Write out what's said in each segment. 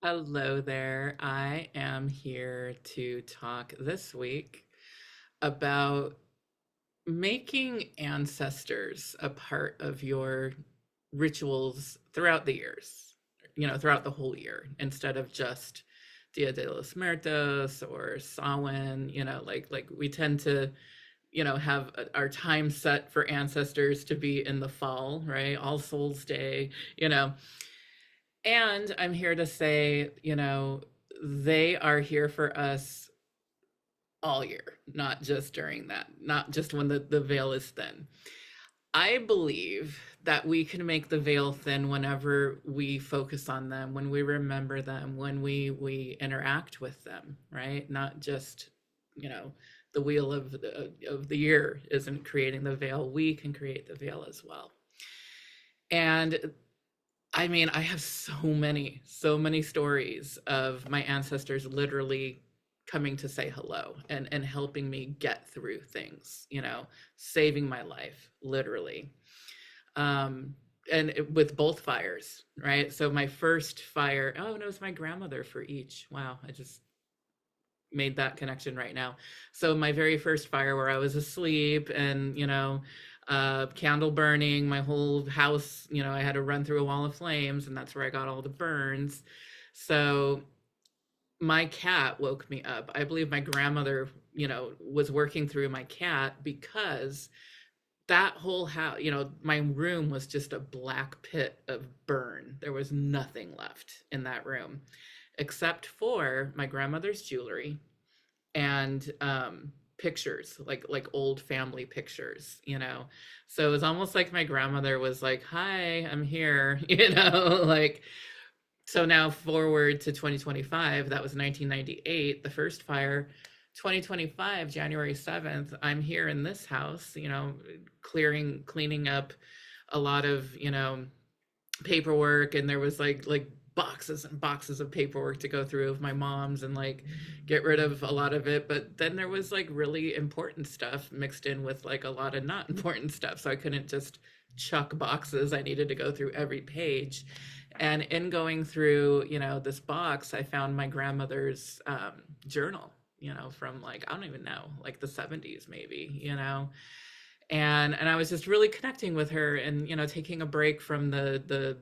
Hello there. I am here to talk this week about making ancestors a part of your rituals throughout the years, throughout the whole year, instead of just Dia de los Muertos or Samhain, like we tend to, have our time set for ancestors to be in the fall, right? All Souls Day, you know. And I'm here to say, they are here for us all year, not just during that, not just when the veil is thin. I believe that we can make the veil thin whenever we focus on them, when we remember them, when we interact with them, right? Not just, you know, the wheel of the year isn't creating the veil. We can create the veil as well. And I mean, I have so many stories of my ancestors literally coming to say hello and helping me get through things, saving my life, literally. With both fires, right? So my first fire, oh, no, it was my grandmother for each. Wow, I just made that connection right now. So my very first fire where I was asleep and, candle burning, my whole house, I had to run through a wall of flames, and that's where I got all the burns. So my cat woke me up. I believe my grandmother, was working through my cat because that whole house, my room was just a black pit of burn. There was nothing left in that room except for my grandmother's jewelry and pictures, like old family pictures. So it was almost like my grandmother was like, hi, I'm here. Like, so now forward to 2025, that was 1998, the first fire. 2025 January 7th, I'm here in this house, cleaning up a lot of, paperwork, and there was like boxes and boxes of paperwork to go through of my mom's and like get rid of a lot of it. But then there was like really important stuff mixed in with like a lot of not important stuff, so I couldn't just chuck boxes. I needed to go through every page. And in going through, this box, I found my grandmother's journal, from like, I don't even know, like the 70s maybe, and I was just really connecting with her and, taking a break from the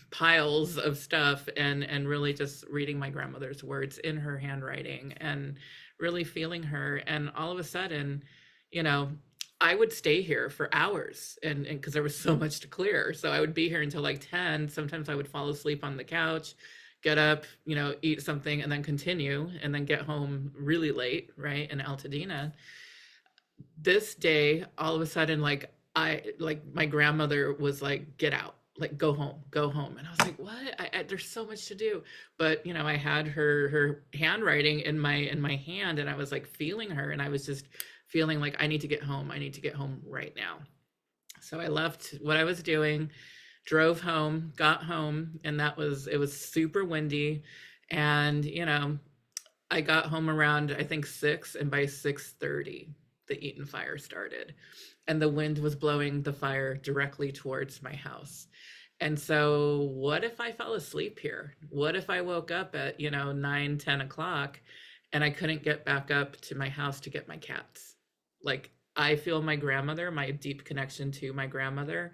piles of stuff and really just reading my grandmother's words in her handwriting and really feeling her. And all of a sudden, I would stay here for hours and because there was so much to clear. So I would be here until like 10. Sometimes I would fall asleep on the couch, get up, eat something, and then continue, and then get home really late, right, in Altadena. This day, all of a sudden, like my grandmother was like, get out, like go home. And I was like, what? There's so much to do. But, I had her handwriting in my hand, and I was like feeling her, and I was just feeling like I need to get home right now. So I left what I was doing, drove home, got home, and it was super windy. And, I got home around, I think 6, and by 6:30, the Eaton fire started. And the wind was blowing the fire directly towards my house. And so what if I fell asleep here? What if I woke up at, 9, 10 o'clock and I couldn't get back up to my house to get my cats? Like, I feel my grandmother, my deep connection to my grandmother,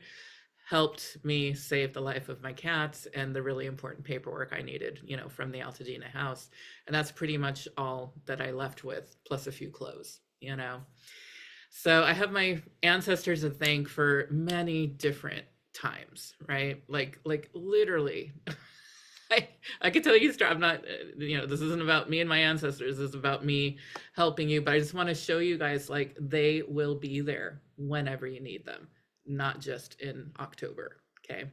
helped me save the life of my cats and the really important paperwork I needed, from the Altadena house. And that's pretty much all that I left with, plus a few clothes, So I have my ancestors to thank for many different times, right? Like literally. I could tell you, I'm not, this isn't about me and my ancestors. This is about me helping you. But I just want to show you guys, like, they will be there whenever you need them, not just in October. Okay.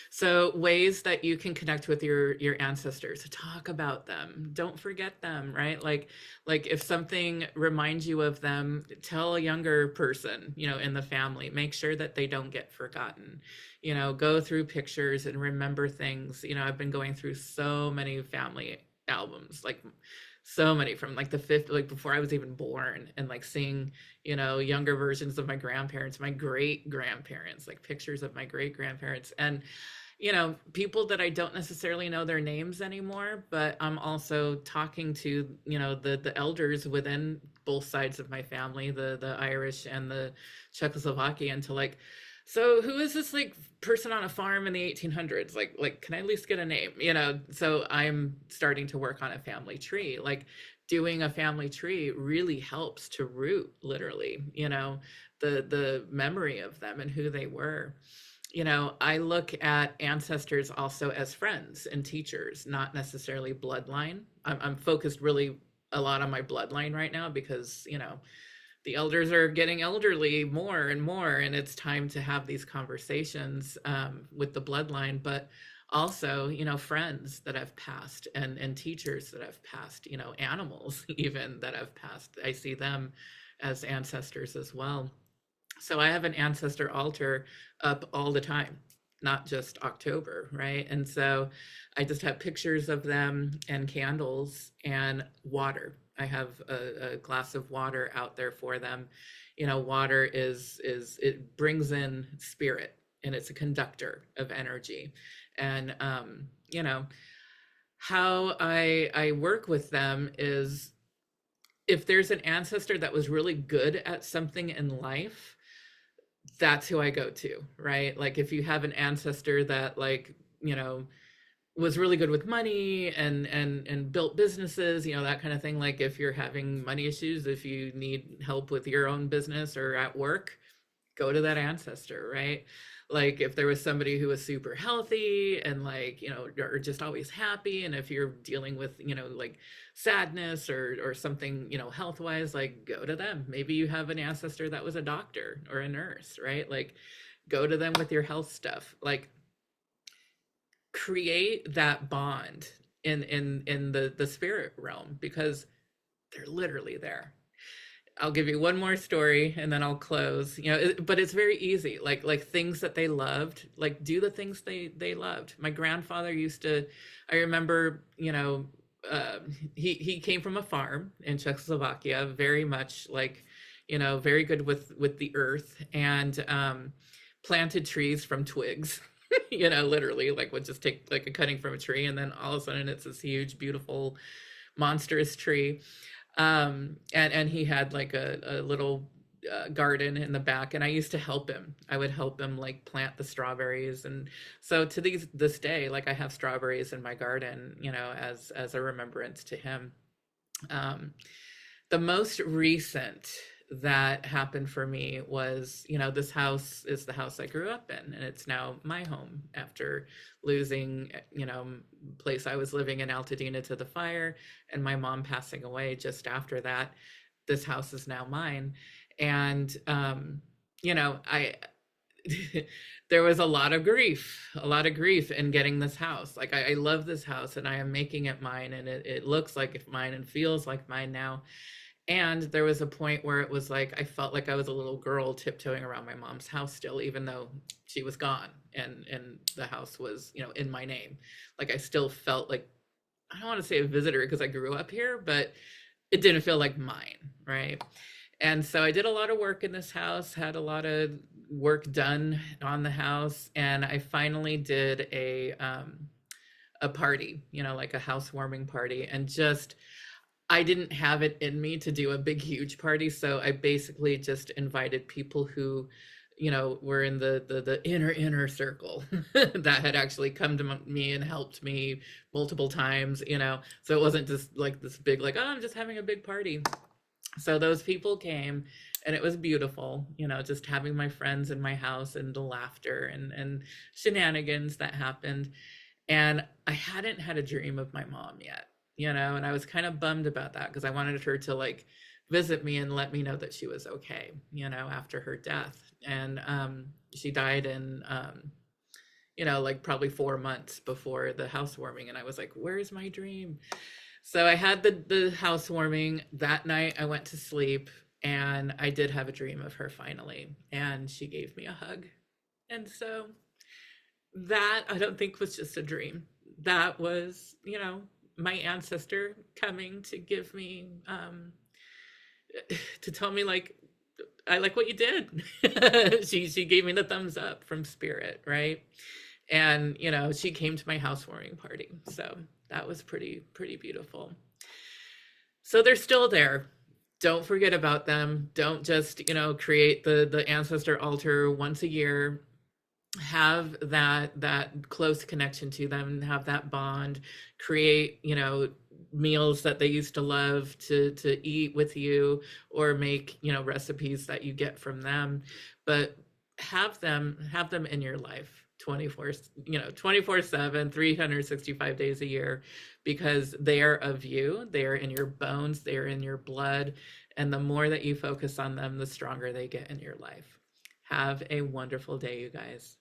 So ways that you can connect with your ancestors, talk about them, don't forget them, right? Like if something reminds you of them, tell a younger person, in the family, make sure that they don't get forgotten, go through pictures and remember things. I've been going through so many family albums, like so many from like the fifth, like before I was even born, and like seeing, younger versions of my grandparents, my great grandparents, like pictures of my great grandparents. And people that I don't necessarily know their names anymore, but I'm also talking to, the elders within both sides of my family, the Irish and the Czechoslovakian, to like, so who is this like person on a farm in the 1800s? Like, can I at least get a name? So I'm starting to work on a family tree. Like, doing a family tree really helps to root, literally, the memory of them and who they were. I look at ancestors also as friends and teachers, not necessarily bloodline. I'm focused really a lot on my bloodline right now because, the elders are getting elderly more and more, and it's time to have these conversations with the bloodline, but also, friends that have passed, and teachers that have passed, animals even that have passed. I see them as ancestors as well. So I have an ancestor altar up all the time, not just October, right? And so I just have pictures of them and candles and water. I have a glass of water out there for them. Water is it brings in spirit, and it's a conductor of energy. And how I work with them is, if there's an ancestor that was really good at something in life, that's who I go to, right? Like, if you have an ancestor that, like, was really good with money and built businesses, that kind of thing. Like, if you're having money issues, if you need help with your own business or at work, go to that ancestor, right? Like, if there was somebody who was super healthy and, like, or just always happy, and if you're dealing with, like sadness or something, health wise, like, go to them. Maybe you have an ancestor that was a doctor or a nurse, right? Like, go to them with your health stuff. Like, create that bond in the spirit realm, because they're literally there. I'll give you one more story and then I'll close. But it's very easy. Like things that they loved, like, do the things they loved. My grandfather used to, I remember, he came from a farm in Czechoslovakia, very much like, very good with the earth, and planted trees from twigs. Literally, like, would just take like a cutting from a tree, and then all of a sudden it's this huge, beautiful, monstrous tree. And he had like a little garden in the back, and I used to help him. I would help him like plant the strawberries, and so to this day, like, I have strawberries in my garden, as a remembrance to him. Um, the most recent that happened for me was, this house is the house I grew up in, and it's now my home after losing, place I was living in, Altadena, to the fire, and my mom passing away just after that. This house is now mine. And, I, there was a lot of grief in getting this house. Like, I love this house, and I am making it mine, and it looks like it's mine and feels like mine now. And there was a point where it was like, I felt like I was a little girl tiptoeing around my mom's house still, even though she was gone, and the house was, in my name. Like, I still felt like, I don't want to say a visitor because I grew up here, but it didn't feel like mine, right? And so I did a lot of work in this house, had a lot of work done on the house, and I finally did a party, like a housewarming party, and just, I didn't have it in me to do a big, huge party. So I basically just invited people who, were in the inner circle that had actually come to me and helped me multiple times, so it wasn't just like this big, like, oh, I'm just having a big party. So those people came, and it was beautiful, just having my friends in my house, and the laughter and shenanigans that happened. And I hadn't had a dream of my mom yet. And I was kind of bummed about that, because I wanted her to like visit me and let me know that she was okay, after her death. And she died in, like probably 4 months before the housewarming. And I was like, where's my dream? So I had the housewarming that night. I went to sleep, and I did have a dream of her finally. And she gave me a hug. And so that, I don't think, was just a dream. That was, my ancestor coming to give me, to tell me, like, I like what you did. She gave me the thumbs up from spirit, right? And, you know, she came to my housewarming party. So that was pretty beautiful. So they're still there. Don't forget about them. Don't just, you know, create the ancestor altar once a year. Have that close connection to them, have that bond, create, you know, meals that they used to love to eat with you, or make, you know, recipes that you get from them. But have them in your life 24, you know, 24/7, 365 days a year, because they are of you, they are in your bones, they are in your blood, and the more that you focus on them, the stronger they get in your life. Have a wonderful day, you guys.